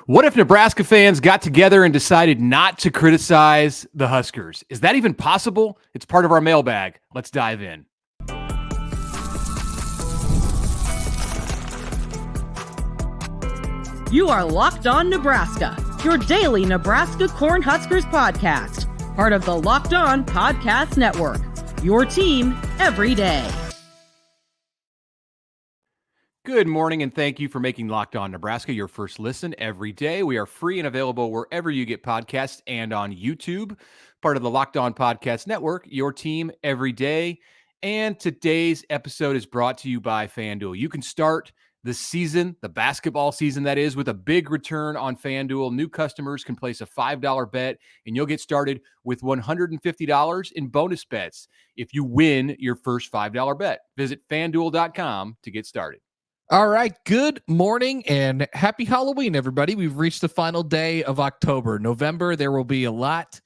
What if Nebraska fans got together and decided not to criticize the Huskers? Is that even possible? It's part of our mailbag. Let's dive in. You are Locked On Nebraska, your daily Nebraska Cornhuskers podcast, part of the Locked On Podcast Network, your team every day. Good morning, and thank you for making Locked On Nebraska your first listen every day. We are free and available wherever you get podcasts and on YouTube, part of the Locked On Podcast Network, your team every day. And today's episode is brought to you by FanDuel. You can start the season, the basketball season that is, with a big return on FanDuel. New customers can place a $5 bet, and you'll get started with $150 in bonus bets if you win your first $5 bet. Visit FanDuel.com to get started. All right. Good morning and happy Halloween, everybody. We've reached the final day of October. November, there will be a lot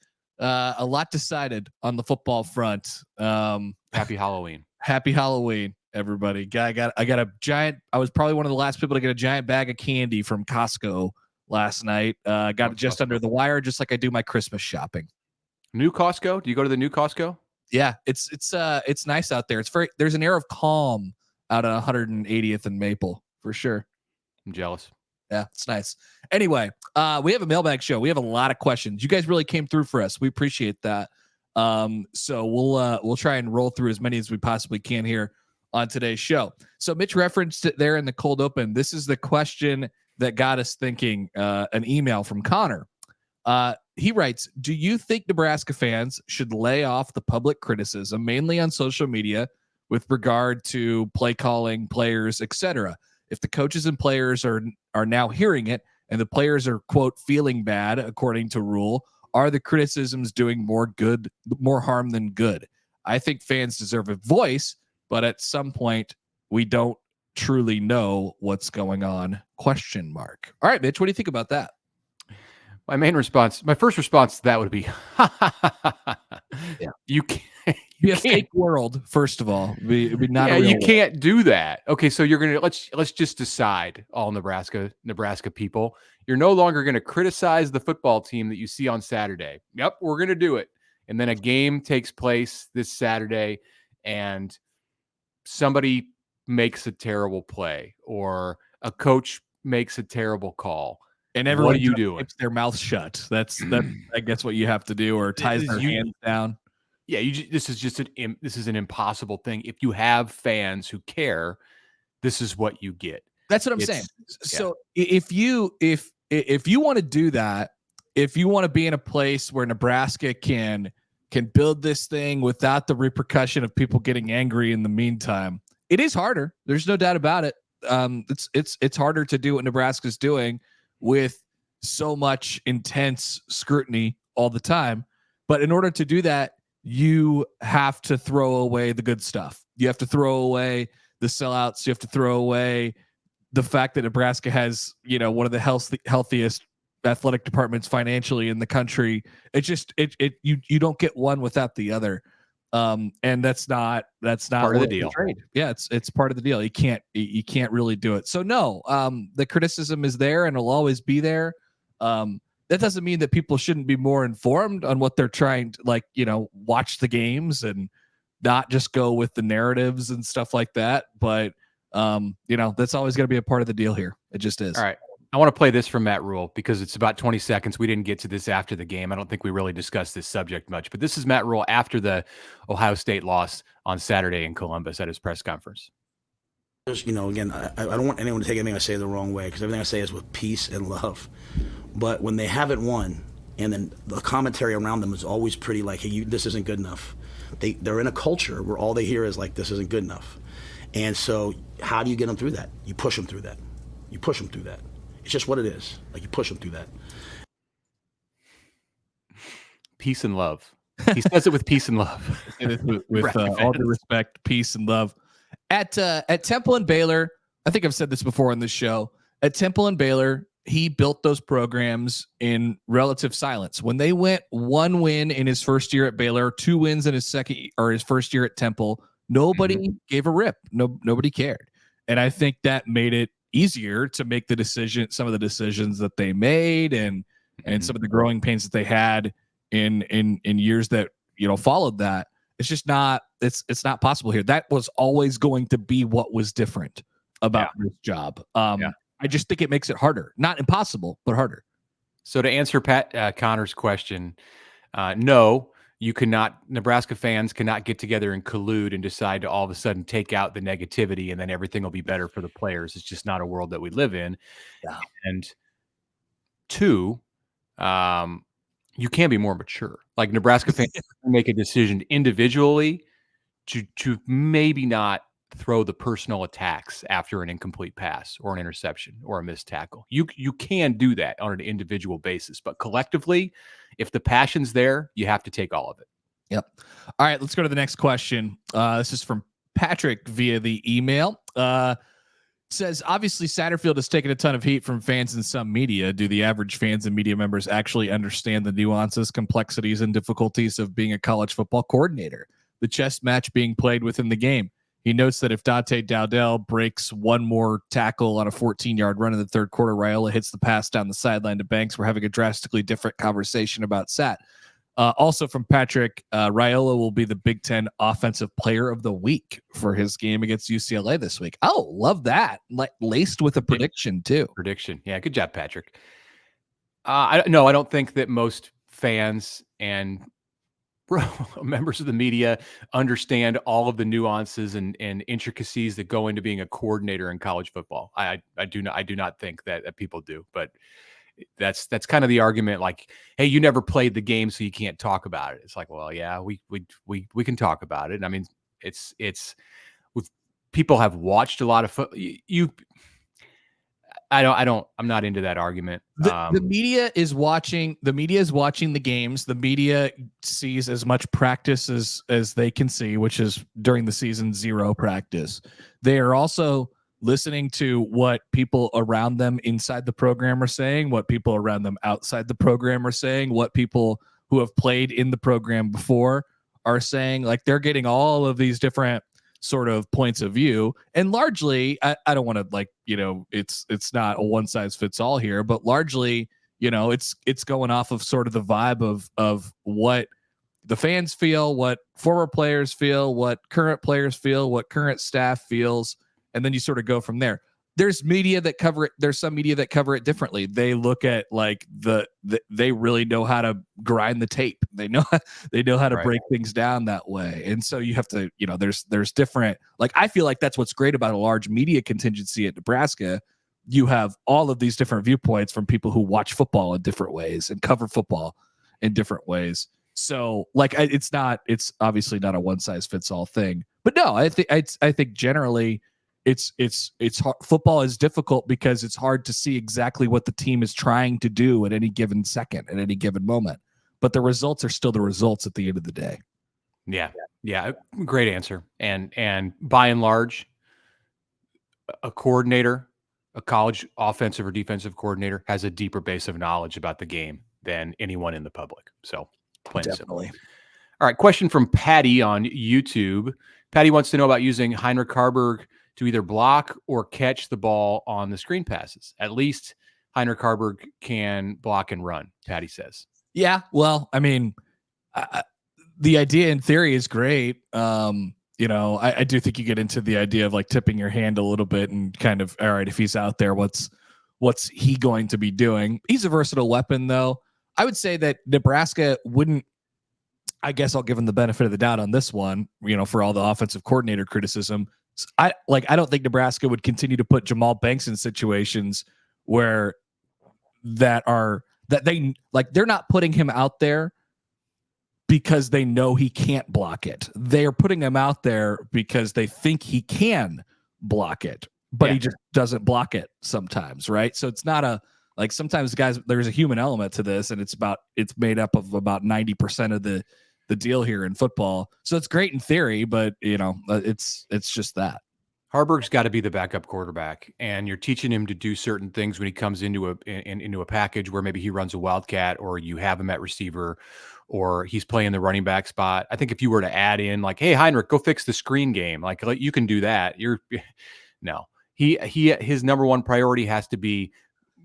decided on the football front. Happy Halloween. Happy Halloween, everybody. I got a giant, I was probably one of the last people to get a giant bag of candy from Costco last night. Got it just under the wire, just like I do my Christmas shopping. New Costco? Do you go to the new Costco? Yeah, it's nice out there. There's an air of calm out at 180th and Maple, for sure. I'm jealous. Yeah, it's nice. Anyway, we have a mailbag show. We have a lot of questions. You guys really came through for us. We appreciate that. So we'll try and roll through as many as we possibly can here on today's show. So Mitch referenced it there in the cold open. This is the question that got us thinking, an email from Connor. He writes, do you think Nebraska fans should lay off the public criticism, mainly on social media, with regard to play calling, players, etc.? If the coaches and players are now hearing it and the players are, quote, feeling bad, according to Rhule, are the criticisms doing more harm than good? I think fans deserve a voice, but at some point we don't truly know what's going on, ? All right, Mitch, what do you think about that? My first response to that would be, yeah. You can't. Be a fake world, first of all. Be not a real you world. can't do that. Okay, so you're gonna let's just decide, all Nebraska people. You're no longer gonna criticize the football team that you see on Saturday. Yep, we're gonna do it. And then a game takes place this Saturday, and somebody makes a terrible play, or a coach makes a terrible call. And everyone what are you doing? Keeps their mouth shut. That's I guess what you have to do, or ties their hands down. Yeah, this is an impossible thing. If you have fans who care, this is what you get. That's what I'm saying. So if you want to do that, if you want to be in a place where Nebraska can build this thing without the repercussion of people getting angry in the meantime, it is harder. There's no doubt about it. It's harder to do what Nebraska's doing with so much intense scrutiny all the time. But in order to do that, you have to throw away the good stuff. You have to throw away the sellouts. You have to throw away the fact that Nebraska has, one of the healthiest athletic departments financially in the country. You don't get one without the other. And that's not part of the deal. Yeah, it's part of the deal. You can't really do it. So no, the criticism is there and it'll always be there. That doesn't mean that people shouldn't be more informed on what they're trying to, watch the games and not just go with the narratives and stuff like that. But, that's always going to be a part of the deal here. It just is. All right. I want to play this from Matt Rhule because it's about 20 seconds. We didn't get to this after the game. I don't think we really discussed this subject much, but this is Matt Rhule after the Ohio State loss on Saturday in Columbus at his press conference. Again, I don't want anyone to take anything I say the wrong way, because everything I say is with peace and love. But when they haven't won, and then the commentary around them is always pretty like, hey, this isn't good enough. They're in a culture where all they hear is like, this isn't good enough. And so how do you get them through that? You push them through that. It's just what it is. Like, you push them through that. Peace and love. He says it with peace and love. with all due respect, peace and love. At Temple and Baylor, I think I've said this before on this show. At Temple and Baylor, he built those programs in relative silence. When they went 1 win in his first year at Baylor, 2 wins in his first year at Temple, nobody gave a rip. Nobody cared. And I think that made it easier to make some of the decisions that they made, and some of the growing pains that they had in years that followed that. It's just not it's not possible here. That was always going to be what was different about this job. I just think it makes it harder. Not impossible, but harder. So to answer Pat Connor's question, no, you cannot. Nebraska fans cannot get together and collude and decide to all of a sudden take out the negativity and then everything will be better for the players. It's just not a world that we live in. Yeah. And two, you can be more mature. Like Nebraska fans make a decision individually to maybe not throw the personal attacks after an incomplete pass or an interception or a missed tackle. You can do that on an individual basis, but collectively, if the passion's there, you have to take all of it. Yep. All right, let's go to the next question. This is from Patrick via the email. Says, obviously Satterfield has taken a ton of heat from fans and some media. Do the average fans and media members actually understand the nuances, complexities, and difficulties of being a college football coordinator? The chess match being played within the game. He notes that if Dante Dowdell breaks one more tackle on a 14-yard run in the third quarter, Raiola hits the pass down the sideline to Banks, we're having a drastically different conversation about Sat. Also from Patrick, Raiola will be the Big Ten Offensive Player of the Week for his game against UCLA this week. Oh, love that. Like laced with a prediction too. Prediction. Yeah, good job, Patrick. I don't think that most fans and members of the media understand all of the nuances and intricacies that go into being a coordinator in college football. I do not think that people do, but that's kind of the argument. Like, hey, you never played the game, so you can't talk about it. It's like, well, yeah, we can talk about it. And I mean, it's with people have watched a lot of I'm not into that argument. The media is watching the games. The media sees as much practice as they can see, which is during the season 0 practice. They are also listening to what people around them inside the program are saying, what people around them outside the program are saying, what people who have played in the program before are saying. Like, they're getting all of these different sort of points of view, and largely I don't want to it's not a one size fits all here, but largely it's going off of sort of the vibe of what the fans feel, what former players feel, what current players feel, what current staff feels, and then you sort of go from there. There's media that cover it. There's some media that cover it differently. They look at like they really know how to grind the tape. They know how to break things down that way. And so you have to, there's different, like, I feel like that's what's great about a large media contingency at Nebraska. You have all of these different viewpoints from people who watch football in different ways and cover football in different ways. So like, it's obviously not a one size fits all thing, but no, I think generally, it's hard. Football is difficult because it's hard to see exactly what the team is trying to do at any given second, at any given moment. But the results are still the results at the end of the day. Yeah. Great answer. And by and large, a coordinator, a college offensive or defensive coordinator, has a deeper base of knowledge about the game than anyone in the public. So plain and simple. All right. Question from Patty on YouTube. Patty wants to know about using Heinrich Haarberg to either block or catch the ball on the screen passes. At least Heinrich Haarberg can block and run, Patty says. Yeah, well, I mean, the idea in theory is great. I do think you get into the idea of like tipping your hand a little bit and kind of, all right, if he's out there, what's he going to be doing? He's a versatile weapon, though. I would say that Nebraska wouldn't, I guess I'll give him the benefit of the doubt on this one, for all the offensive coordinator criticism. I don't think Nebraska would continue to put Jamal Banks in situations where they're not putting him out there because they know he can't block it. They're putting him out there because they think he can block it, but he just doesn't block it sometimes, right? So it's not sometimes guys, there's a human element to this, and it's made up of about 90% of the deal here in football. So it's great in theory, but it's just that. Haarberg's got to be the backup quarterback, and you're teaching him to do certain things when he comes into a package where maybe he runs a wildcat, or you have him at receiver, or he's playing the running back spot. I think if you were to add in like, hey, Heinrich, go fix the screen game, like you can do that. his number one priority has to be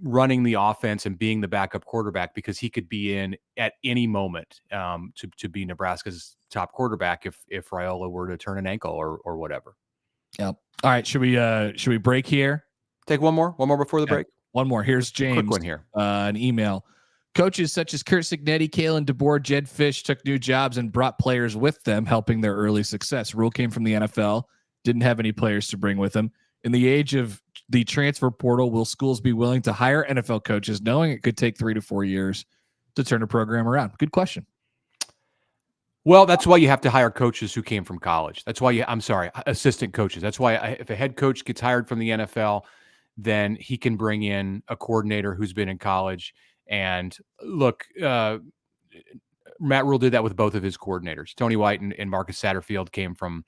running the offense and being the backup quarterback, because he could be in at any moment to be Nebraska's top quarterback if Raiola were to turn an ankle or whatever. Yep. All right. Should we break here? Take one more before the break. One more. Here's James. Quick one here. An email. Coaches such as Kurt Cignetti, Kalen DeBoer, Jed Fish took new jobs and brought players with them, helping their early success. Rhule came from the NFL, didn't have any players to bring with him. In the age of the transfer portal, will schools be willing to hire NFL coaches, knowing it could take 3 to 4 years to turn a program around? Good question. Well, that's why you have to hire coaches who came from college. That's why assistant coaches. That's why if a head coach gets hired from the NFL, then he can bring in a coordinator who's been in college. And look, Matt Rhule did that with both of his coordinators. Tony White and Marcus Satterfield came from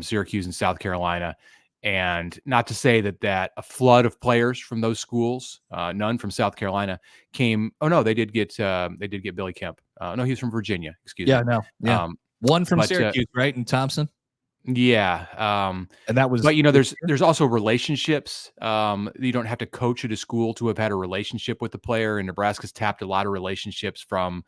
Syracuse and South Carolina. And not to say that a flood of players from those schools, none from South Carolina came. Oh no, they did get Billy Kemp. No, he's from Virginia. Excuse me. No. Yeah. One from Syracuse, right? And Thompson. Yeah. And that was, but there's also relationships. You don't have to coach at a school to have had a relationship with the player. And Nebraska's tapped a lot of relationships from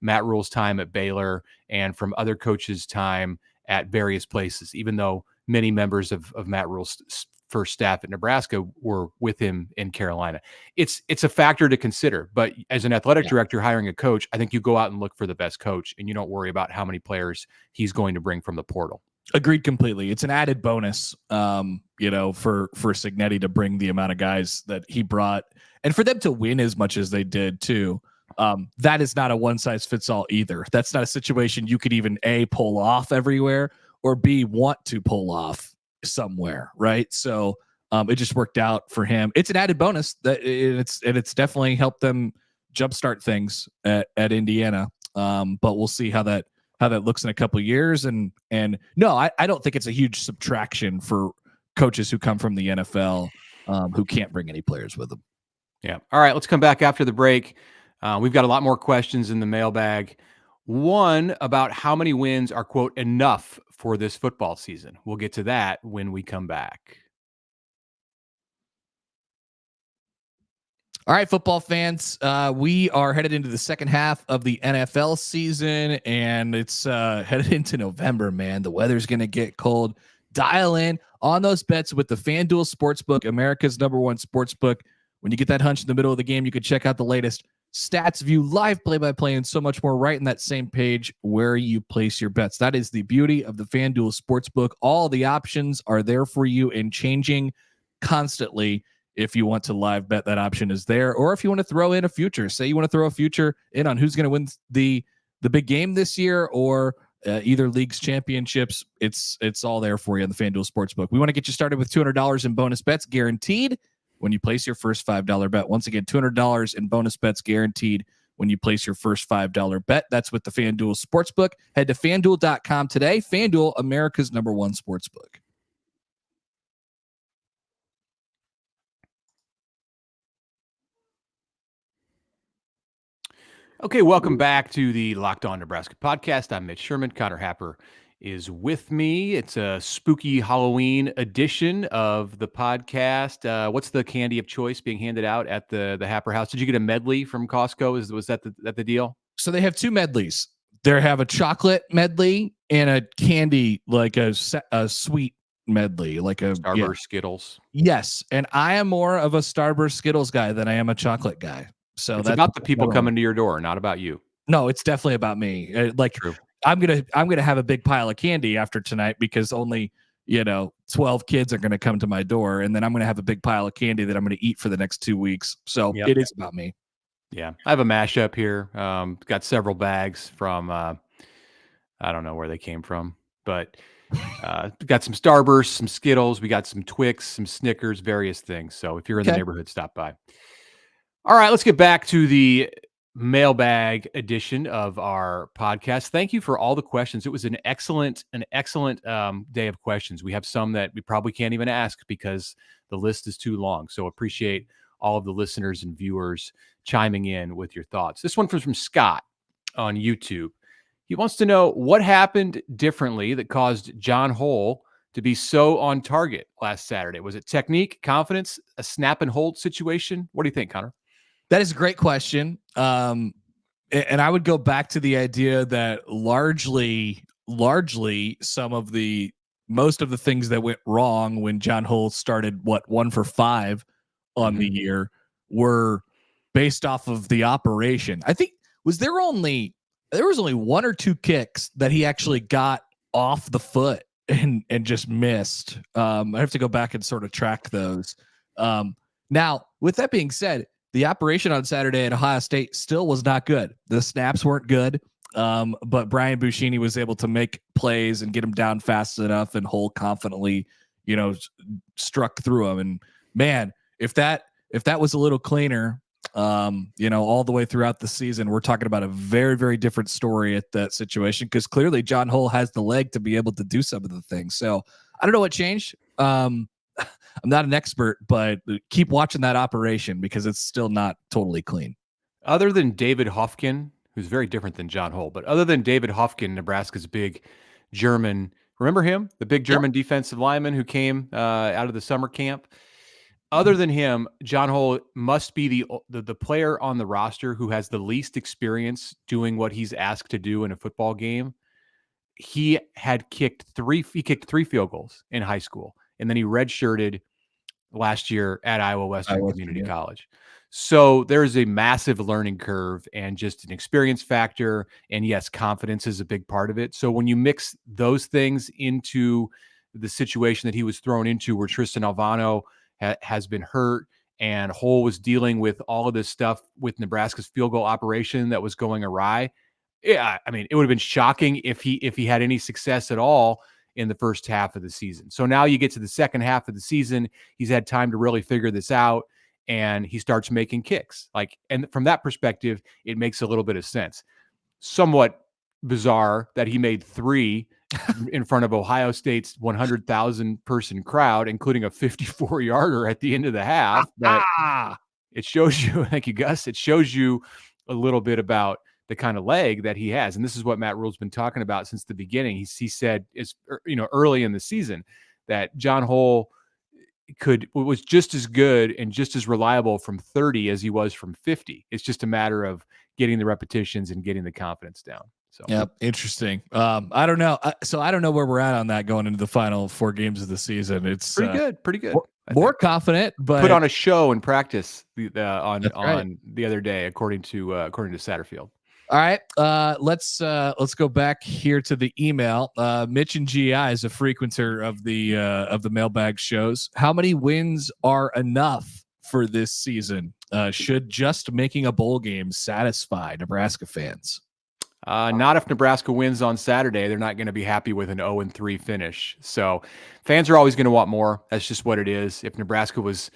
Matt Rhule's time at Baylor and from other coaches' time at various places, even though many members of Matt Rhule's first staff at Nebraska were with him in Carolina. It's a factor to consider, but as an athletic director hiring a coach, I think you go out and look for the best coach and you don't worry about how many players he's going to bring from the portal. Agreed completely. It's an added bonus, for Cignetti to bring the amount of guys that he brought and for them to win as much as they did too. That is not a one size fits all either. That's not a situation you could even A, pull off everywhere, or B, want to pull off somewhere. Right. So it just worked out for him. It's an added bonus that it's definitely helped them jumpstart things at Indiana. But we'll see how that looks in a couple of years. And no, I don't think it's a huge subtraction for coaches who come from the NFL who can't bring any players with them. Yeah. All right. Let's come back after the break. We've got a lot more questions in the mailbag. One about how many wins are, quote, enough for this football season. We'll get to that when we come back. All right, football fans, we are headed into the second half of the NFL season, and it's headed into November, man. The weather's going to get cold. Dial in on those bets with the FanDuel Sportsbook, America's #1 sportsbook. When you get that hunch in the middle of the game, you can check out the latest stats, view live play-by-play, and so much more right in that same page where you place your bets. That is the beauty of the FanDuel Sportsbook. All the options are there for you and changing constantly. If you want to live bet, that option is there. Or if you want to throw in a future, say you want to throw a future in on who's going to win the big game this year or either league's championships, it's all there for you on the FanDuel Sportsbook. We want to get you started with $200 in bonus bets guaranteed when you place your first $5 bet. Once again, $200 in bonus bets guaranteed when you place your first $5 bet. That's with the FanDuel Sportsbook. Head to FanDuel.com today. FanDuel, America's #1 sportsbook. Okay, welcome back to the Locked On Nebraska podcast. I'm Mitch Sherman. Connor Happer is with me. It's a spooky Halloween edition of the podcast. What's the candy of choice being handed out at the Happer house? Did you get a medley from Costco? Was that the deal? So they have two medleys. They have a chocolate medley and a candy, like a sweet medley, like a Starburst Skittles. Yes, and I am more of a Starburst Skittles guy than I am a chocolate guy. So it's about the people coming to your door, not about you. No, it's definitely about me. True. I'm gonna have a big pile of candy after tonight because only 12 kids are gonna come to my door, and then I'm gonna have a big pile of candy that I'm gonna eat for the next 2 weeks. So It is about me. Yeah, I have a mashup here. Got several bags from I don't know where they came from, but got some Starburst, some Skittles, we got some Twix, some Snickers, various things. So if you're in the neighborhood, stop by. All right, let's get back to the mailbag edition of our podcast. Thank you for all the questions. It was an excellent day of questions. We have some that we probably can't even ask because the list is too long. So appreciate all of the listeners and viewers chiming in with your thoughts. This one was from Scott on YouTube. He wants to know what happened differently that caused John Hohl to be so on target last Saturday? Was it technique, confidence, a snap and hold situation? What do you think, Connor? That is a great question. And I would go back to the idea that largely most of the things that went wrong when John Hohl started 1 for 5 on the year were based off of the operation. I think there was only 1 or 2 kicks that he actually got off the foot and just missed. I have to go back and sort of track those. Now, with that being said, the operation on Saturday at Ohio State still was not good. The snaps weren't good, but Brian Buschini was able to make plays and get him down fast enough, and Hohl confidently, struck through him. And man, if that was a little cleaner, all the way throughout the season, we're talking about a very, very different story at that situation, because clearly John Hohl has the leg to be able to do some of the things. So I don't know what changed. I'm not an expert, but keep watching that operation because it's still not totally clean. Other than David Hofkin, who's very different than John Hohl, but other than David Hofkin, Nebraska's big German, remember him? The big German defensive lineman who came out of the summer camp. Other than him, John Hohl must be the player on the roster who has the least experience doing what he's asked to do in a football game. He kicked 3 field goals in high school, and then he redshirted last year at Iowa Western Community College. So there's a massive learning curve and just an experience factor. And yes, confidence is a big part of it. So when you mix those things into the situation that he was thrown into, where Tristan Alvano has been hurt and Hohl was dealing with all of this stuff with Nebraska's field goal operation that was going awry. Yeah, I mean, it would have been shocking if he had any success at all in the first half of the season. So now you get to the second half of the season, he's had time to really figure this out, and he starts making kicks. And from that perspective, it makes a little bit of sense. Somewhat bizarre that he made 3 in front of Ohio State's 100,000 person crowd, including a 54-yarder at the end of the half. But it shows you, thank you, Gus. It shows you a little bit about the kind of leg that he has. And this is what Matt Rhule's been talking about since the beginning. He said, early in the season, that John Hohl was just as good and just as reliable from 30 as he was from 50. It's just a matter of getting the repetitions and getting the confidence down. So yeah, interesting. I don't know. So I don't know where we're at on that going into the final 4 games of the season. It's pretty good. More confident, but put on a show and practice on the other day, according to Satterfield. All right, let's go back here to the email. Mitch and GI is a frequenter of the mailbag shows. How many wins are enough for this season? Should just making a bowl game satisfy Nebraska fans? Not if Nebraska wins on Saturday. They're not going to be happy with an 0-3 finish. So fans are always going to want more. That's just what it is. If Nebraska was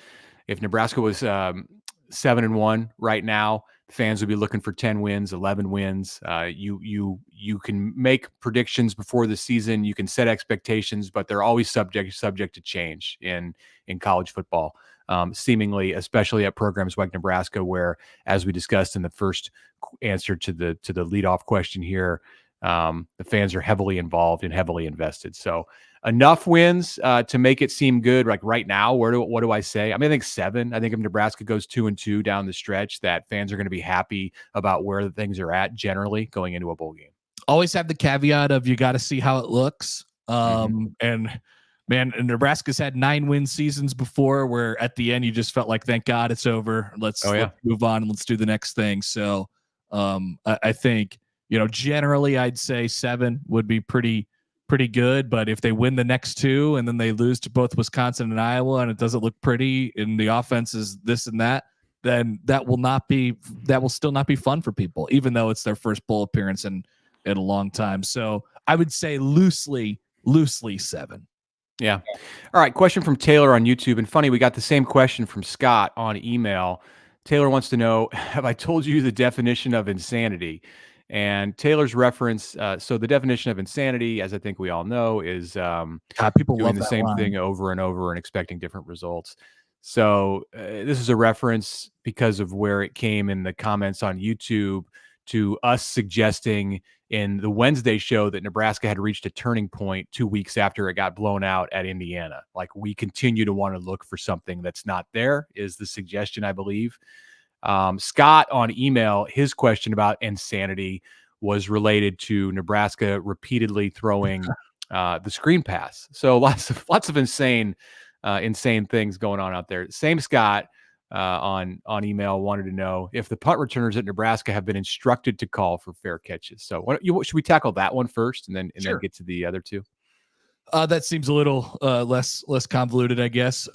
7-1 right now, fans would be looking for 10 wins, 11 wins. You can make predictions before the season. You can set expectations, but they're always subject to change in college football. Seemingly, especially at programs like Nebraska, where, as we discussed in the first answer to the leadoff question here, the fans are heavily involved and heavily invested. So enough wins to make it seem good. Like right now, what do I say? I mean, I think 7. I think if Nebraska goes 2-2 down the stretch, that fans are going to be happy about where the things are at generally going into a bowl game. Always have the caveat of you got to see how it looks. And man, Nebraska's had 9-win seasons before, where at the end you just felt like, thank God it's over. Let's move on and let's do the next thing. So I think, generally I'd say 7 would be pretty good. But if they win the next 2 and then they lose to both Wisconsin and Iowa, and it doesn't look pretty and the offense is this and that, then that will still not be fun for people, even though it's their first bowl appearance in a long time. So I would say loosely 7. Yeah. All right. Question from Taylor on YouTube. And funny, we got the same question from Scott on email. Taylor wants to know, have I told you the definition of insanity? And Taylor's reference, so the definition of insanity, as I think we all know, is people doing the same thing over and over and expecting different results. So this is a reference because of where it came in the comments on YouTube to us suggesting in the Wednesday show that Nebraska had reached a turning point 2 weeks after it got blown out at Indiana. Like, we continue to want to look for something that's not there, is the suggestion, I believe. Scott on email, his question about insanity was related to Nebraska repeatedly throwing the screen pass. So lots of insane things going on out there. Same Scott on email wanted to know if the punt returners at Nebraska have been instructed to call for fair catches. So should we tackle that one first and then get to the other two? That seems a little less convoluted, I guess.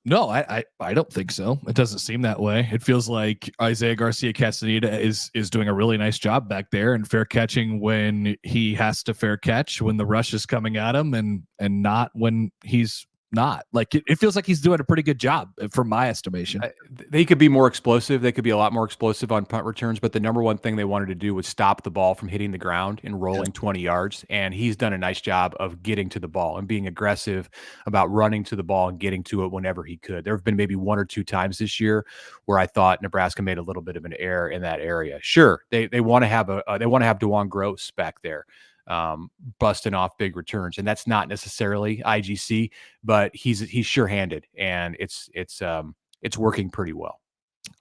No, I don't think so. It doesn't seem that way. It feels like Isaiah Garcia-Castaneda is doing a really nice job back there and fair catching when he has to fair catch, when the rush is coming at him, and not when he's not. Like, it feels like he's doing a pretty good job from my estimation. They could be more explosive. They could be a lot more explosive on punt returns, but the number one thing they wanted to do was stop the ball from hitting the ground and rolling 20 yards. And he's done a nice job of getting to the ball and being aggressive about running to the ball and getting to it whenever he could. There have been maybe 1 or 2 times this year where I thought Nebraska made a little bit of an error in that area. Sure, they want to have DeJuan Gross back there, busting off big returns, and that's not necessarily IGC, but he's sure-handed, and it's working pretty well.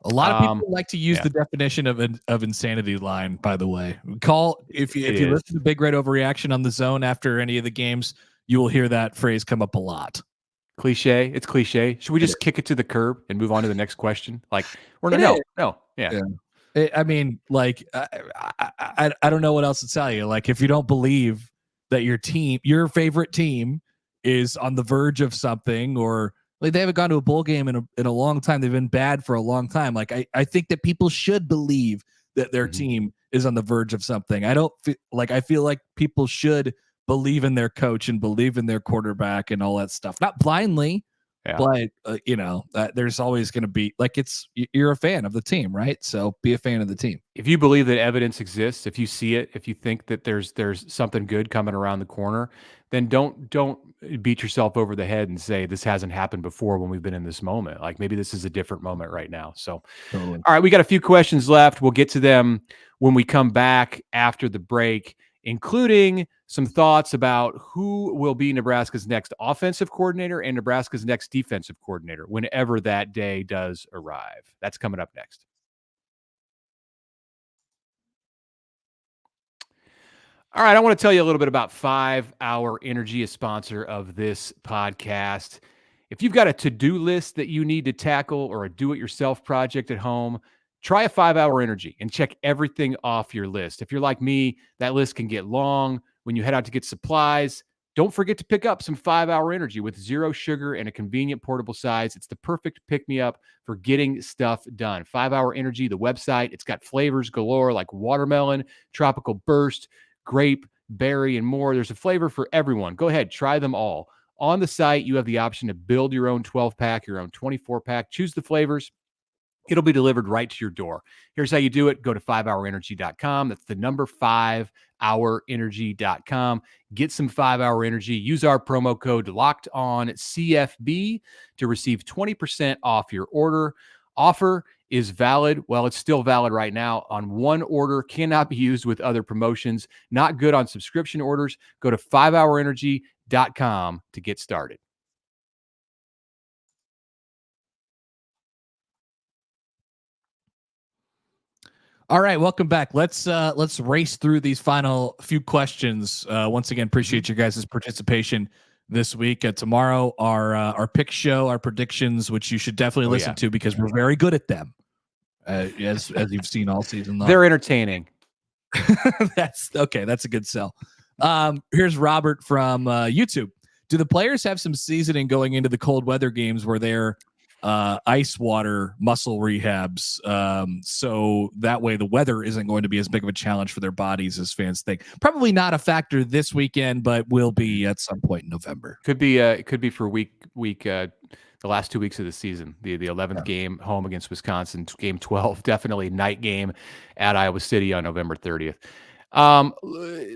A lot of people like to use the definition of insanity line, by the way. If you listen to Big Red Overreaction on the Zone after any of the games, you will hear that phrase come up a lot. Cliche. It's cliche. Should we just kick it to the curb and move on to the next question? Like, yeah. I mean, like, I don't know what else to tell you. Like, if you don't believe that your favorite team is on the verge of something, or like they haven't gone to a bowl game in a long time, they've been bad for a long time. Like, I think that people should believe that their team is on the verge of something. I feel like people should believe in their coach and believe in their quarterback and all that stuff, not blindly. Yeah. But there's always going to be, like, you're a fan of the team, right? So be a fan of the team. If you believe that evidence exists, if you see it, if you think that there's something good coming around the corner, then don't beat yourself over the head and say this hasn't happened before when we've been in this moment. Like, maybe this is a different moment right now. So, All right, we got a few questions left. We'll get to them when we come back after the break, including some thoughts about who will be Nebraska's next offensive coordinator and Nebraska's next defensive coordinator whenever that day does arrive. That's coming up next. All right, I want to tell you a little bit about 5 Hour Energy, a sponsor of this podcast. If you've got a to-do list that you need to tackle or a do-it-yourself project at home, try a 5 Hour Energy and check everything off your list. If you're like me, that list can get long. When you head out to get supplies, don't forget to pick up some 5 Hour Energy with 0 sugar and a convenient portable size. It's the perfect pick-me-up for getting stuff done. 5 Hour Energy, the website, it's got flavors galore like watermelon, tropical burst, grape, berry, and more. There's a flavor for everyone. Go ahead, try them all. On the site, you have the option to build your own 12-pack, your own 24-pack. Choose the flavors. It'll be delivered right to your door. Here's how you do it. Go to 5hourenergy.com. That's the number 5hourenergy.com. Get some 5 Hour Energy. Use our promo code LOCKEDONCFB to receive 20% off your order. Offer is valid. Well, it's still valid right now on one order. Cannot be used with other promotions. Not good on subscription orders. Go to 5hourenergy.com to get started. All right, welcome back. Let's race through these final few questions. Once again, appreciate your guys' participation this week. Tomorrow, our pick show, our predictions, which you should definitely listen to because we're very good at them, as you've seen all season long. They're entertaining. That's okay. That's a good sell. Here's Robert from YouTube. Do the players have some seasoning going into the cold weather games where they're ice water muscle rehabs, so that way the weather isn't going to be as big of a challenge for their bodies as fans think? Probably not a factor this weekend, but will be at some point in November. Could be for week the last 2 weeks of the season. The 11th game home against Wisconsin, game 12, definitely night game at Iowa City on November 30th.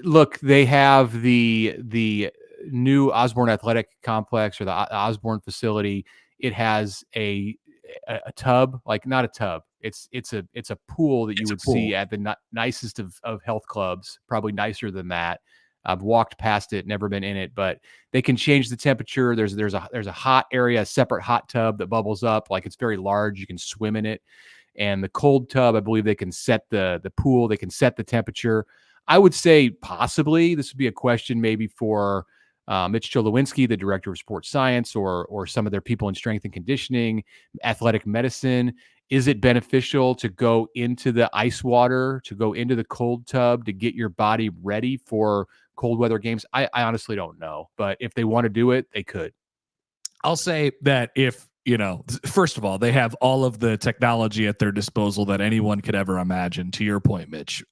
Look, they have the new Osborne Athletic Complex, or the Osborne facility. It has a a tub, like not a tub. It's a pool that you would see at the nicest of health clubs, probably nicer than that. I've walked past it, never been in it, but they can change the temperature. There's a hot area, a separate hot tub that bubbles up, like it's very large. You can swim in it. And the cold tub, I believe they can set the pool, they can set the temperature. I would say possibly this would be a question maybe for Mitch Cholowinski, the director of sports science, or some of their people in strength and conditioning, athletic medicine. Is it beneficial to go into the ice water, to go into the cold tub to get your body ready for cold weather games? I honestly don't know, but if they want to do it, they could. I'll say that if, first of all, they have all of the technology at their disposal that anyone could ever imagine, to your point, Mitch.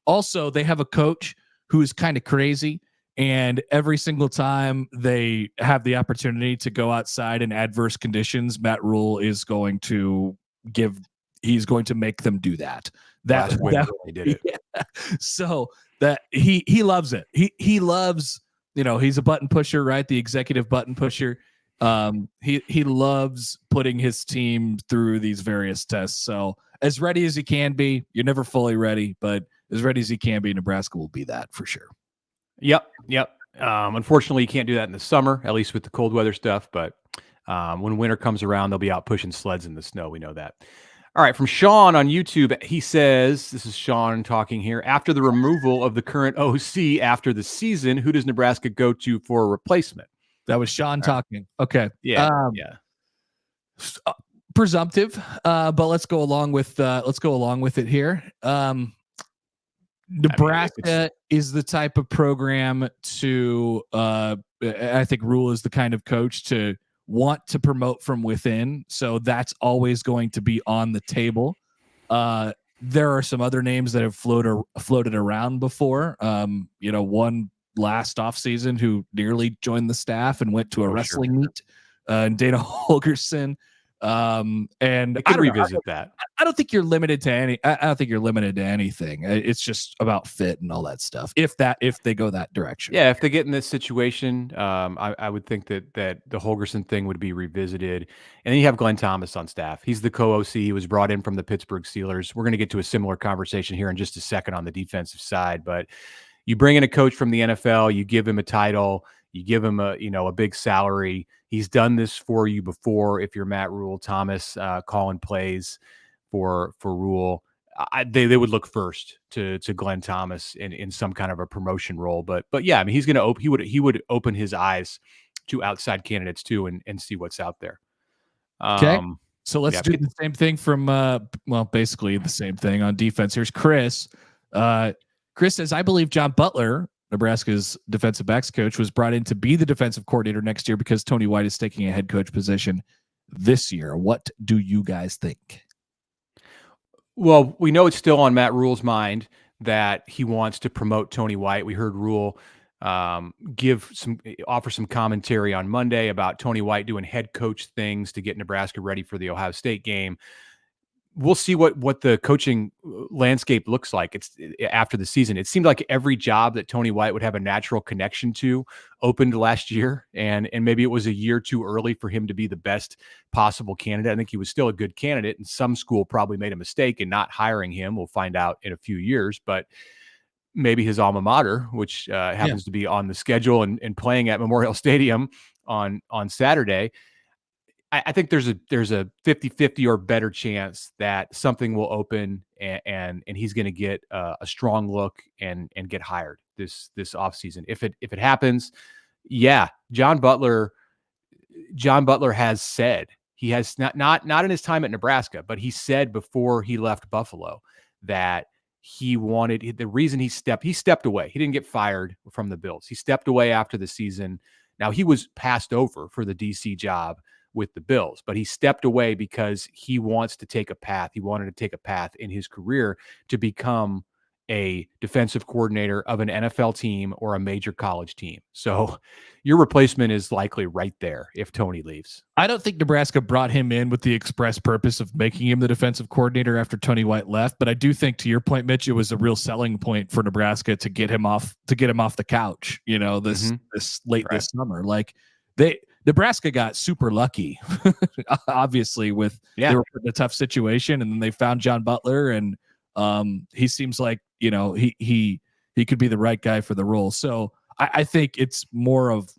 Also, they have a coach who is kind of crazy, and every single time they have the opportunity to go outside in adverse conditions, Matt Rhule is going to he's going to make them do that. Last winter they did it. Yeah. So that he loves it. He loves, he's a button pusher, right? The executive button pusher. He loves putting his team through these various tests. So as ready as he can be, you're never fully ready, but as ready as he can be, Nebraska will be that for sure. Yep. Unfortunately, you can't do that in the summer, at least with the cold weather stuff. But when winter comes around, they'll be out pushing sleds in the snow. We know that. All right. From Sean on YouTube, he says, this is Sean talking here. After the removal of the current OC after the season, who does Nebraska go to for a replacement? That was Sean talking. Okay. Yeah. Presumptive, but let's go along with it here. Nebraska is the type of program to I think Rhule is the kind of coach to want to promote from within. So that's always going to be on the table. There are some other names that have floated around before. One last offseason who nearly joined the staff and went to a wrestling meet, and Dana Holgerson. And I could revisit that. I don't think you're limited to I don't think you're limited to anything. It's just about fit and all that stuff. If they go that direction. Yeah. If they get in this situation, I would think that the Holgerson thing would be revisited. And then you have Glenn Thomas on staff. He's the co-OC. He was brought in from the Pittsburgh Steelers. We're going to get to a similar conversation here in just a second on the defensive side, but you bring in a coach from the NFL, you give him a title, you give him a big salary. He's done this for you before. If you're Matt Rhule, Thomas calling plays for Rhule, they would look first to Glenn Thomas in some kind of a promotion role. But yeah, I mean, he's going to he would open his eyes to outside candidates too and see what's out there. Okay. So let's do the same thing from basically the same thing on defense. Here's Chris. Chris says, I believe John Butler, Nebraska's defensive backs coach, was brought in to be the defensive coordinator next year because Tony White is taking a head coach position this year. What do you guys think? Well, we know it's still on Matt Rhule's mind that he wants to promote Tony White. We heard Rhule offer some commentary on Monday about Tony White doing head coach things to get Nebraska ready for the Ohio State game. We'll see what the coaching landscape looks like. It's after the season. It seemed like every job that Tony White would have a natural connection to opened last year, and maybe it was a year too early for him to be the best possible candidate. I think he was still a good candidate, and some school probably made a mistake in not hiring him. We'll find out in a few years, but maybe his alma mater, which happens to be on the schedule and playing at Memorial Stadium on Saturday. I think there's a 50-50 or better chance that something will open and he's going to get a strong look and get hired this offseason. If it happens, yeah, John Butler has said, he has not in his time at Nebraska, but he said before he left Buffalo that he wanted, the reason he stepped away. He didn't get fired from the Bills. He stepped away after the season. Now he was passed over for the DC job with the Bills, but he stepped away because he wants to take a path. He wanted to take a path in his career to become a defensive coordinator of an NFL team or a major college team. So your replacement is likely right there if Tony leaves. I don't think Nebraska brought him in with the express purpose of making him the defensive coordinator after Tony White left. But I do think, to your point, Mitch, it was a real selling point for Nebraska to get him off the couch, this late this summer. Like Nebraska got super lucky, obviously, with they were in a tough situation, and then they found John Butler, and he seems like he could be the right guy for the role. So I think it's more of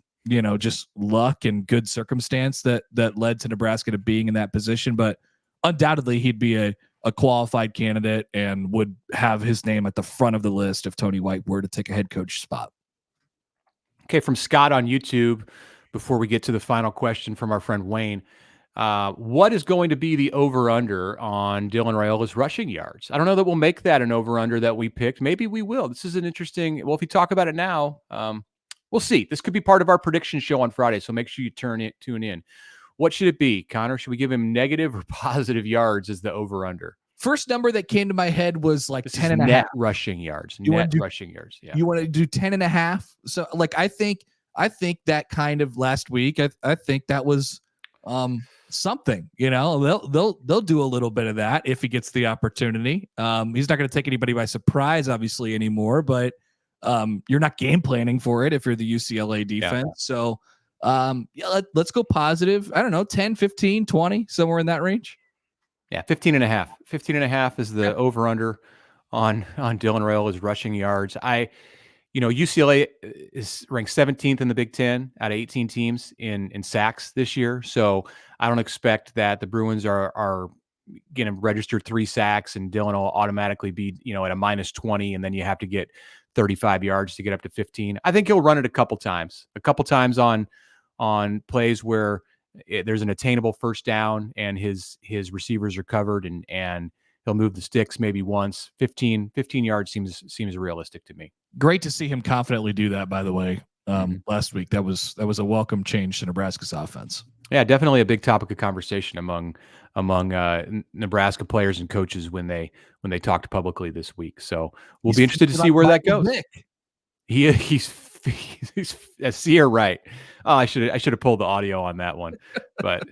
just luck and good circumstance that led to Nebraska to being in that position, but undoubtedly he'd be a qualified candidate and would have his name at the front of the list if Tony White were to take a head coach spot. Okay, from Scott on YouTube, before we get to the final question from our friend Wayne, what is going to be the over-under on Dylan Raiola's rushing yards? I don't know that we'll make that an over-under that we picked. Maybe we will. This is an interesting, well, if we talk about it now, we'll see. This could be part of our prediction show on Friday, so make sure you tune in. What should it be, Connor? Should we give him negative or positive yards as the over-under? First number that came to my head was like 10 and a net half rushing yards. Rushing yards. Yeah. You want to do 10 and a half? So like, I think that kind of last week, I think that was something, they'll do a little bit of that if he gets the opportunity. He's not going to take anybody by surprise, obviously, anymore, but you're not game planning for it if you're the UCLA defense. So let's go positive. I don't know, 10, 15, 20, somewhere in that range. Yeah, 15 and a half. 15 and a half is the over-under on Dylan Raiola's rushing yards. UCLA is ranked 17th in the Big Ten out of 18 teams in sacks this year. So I don't expect that the Bruins are going to register 3 sacks and Dylan will automatically be, at a minus 20, and then you have to get 35 yards to get up to 15. I think he'll run it a couple times on plays where there's an attainable first down and his receivers are covered and he'll move the sticks maybe once. 15 yards seems realistic to me. Great to see him confidently do that, by the way. Last week, that was a welcome change to Nebraska's offense. Yeah, definitely a big topic of conversation among Nebraska players and coaches when they talked publicly this week. So we'll be interested to see where that goes. He's Sierra Wright. Oh, I should have pulled the audio on that one, but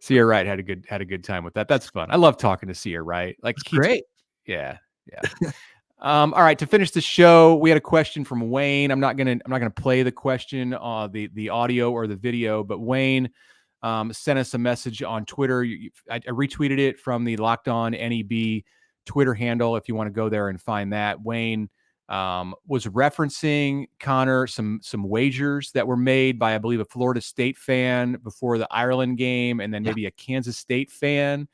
Sierra Wright had a good time with that. That's fun. I love talking to Sierra Wright. Like, great. Yeah. All right. To finish the show, we had a question from Wayne. I'm not gonna play the question, the audio or the video, but Wayne sent us a message on Twitter. I retweeted it from the Locked On NEB Twitter handle. If you want to go there and find that, Wayne was referencing, Connor, some wagers that were made by, I believe, a Florida State fan before the Ireland game, and then maybe a Kansas State fan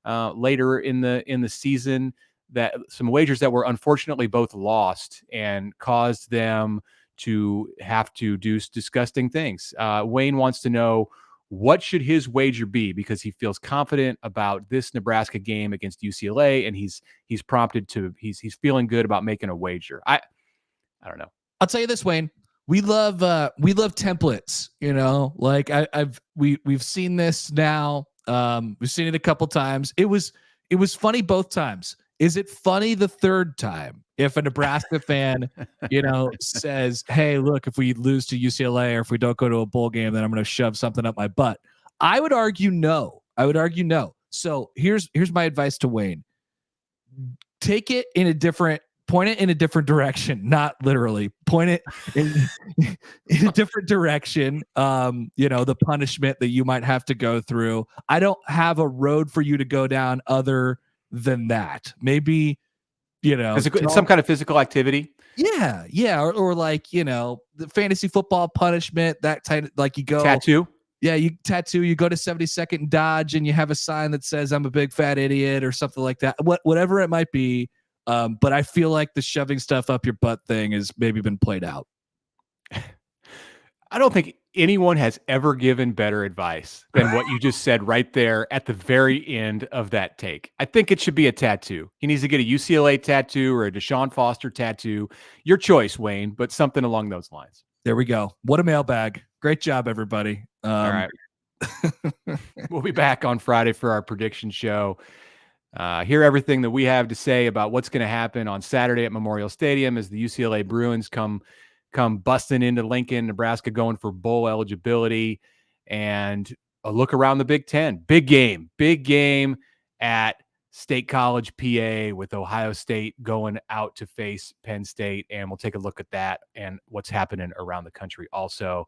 later in the season. That some wagers that were unfortunately both lost and caused them to have to do disgusting things. Wayne wants to know, what should his wager be, because he feels confident about this Nebraska game against UCLA, and he's prompted to he's feeling good about making a wager. I don't know. I'll tell you this, Wayne. We love templates. Like we've seen this now. We've seen it a couple times. It was funny both times. Is it funny the third time if a Nebraska fan, says, "Hey, look, if we lose to UCLA or if we don't go to a bowl game, then I'm going to shove something up my butt"? I would argue no. So here's my advice to Wayne: point it in a different direction, not literally. Point it in a different direction. The punishment that you might have to go through. I don't have a road for you to go down other than that. Maybe, some kind of physical activity. Yeah. Or like, the fantasy football punishment, that type of, like, you go tattoo. Yeah, you tattoo, you go to 72nd and Dodge and you have a sign that says "I'm a big fat idiot" or something like that. Whatever it might be. But I feel like the shoving stuff up your butt thing has maybe been played out. I don't think anyone has ever given better advice than what you just said right there at the very end of that take. I think it should be a tattoo. He needs to get a UCLA tattoo or a Deshaun Foster tattoo. Your choice, Wayne, but something along those lines. There we go. What a mailbag. Great job, everybody. All right. We'll be back on Friday for our prediction show. Hear everything that we have to say about what's going to happen on Saturday at Memorial Stadium as the UCLA Bruins come busting into Lincoln, Nebraska, going for bowl eligibility, and a look around the Big Ten. Big game at State College, PA, with Ohio State going out to face Penn State, and we'll take a look at that and what's happening around the country also.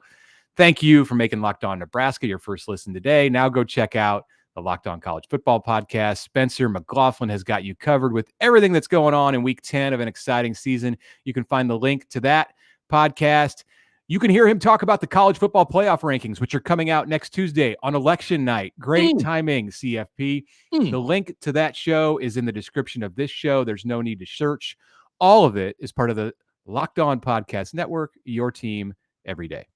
Thank you for making Locked On Nebraska your first listen today. Now go check out the Locked On College Football Podcast. Spencer McLaughlin has got you covered with everything that's going on in week 10 of an exciting season. You can find the link to that podcast. You can hear him talk about the college football playoff rankings, which are coming out next Tuesday on election night. Great timing, CFP. The link to that show is in the description of this show. There's no need to search. All of it is part of the Locked On Podcast Network, your team every day.